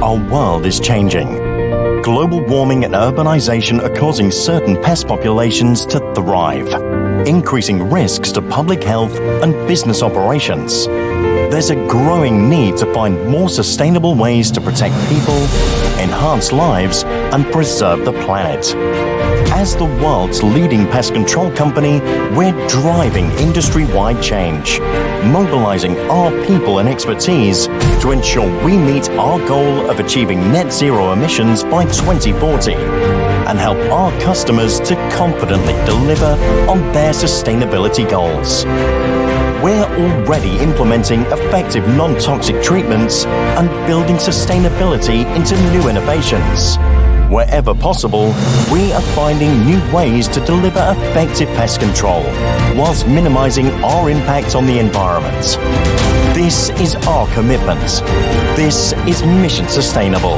Our world is changing. Global warming and urbanization are causing certain pest populations to thrive, increasing risks to public health and business operations. There's a growing need to find more sustainable ways to protect people, enhance lives, and preserve the planet. As the world's leading pest control company, we're driving industry-wide change, mobilizing our people and expertise to ensure we meet our goal of achieving net zero emissions by 2040 and help our customers to confidently deliver on their sustainability goals. We're already implementing effective non-toxic treatments and building sustainability into new innovations. Wherever possible, we are finding new ways to deliver effective pest control whilst minimizing our impact on the environment. This is our commitment. This is Mission Sustainable.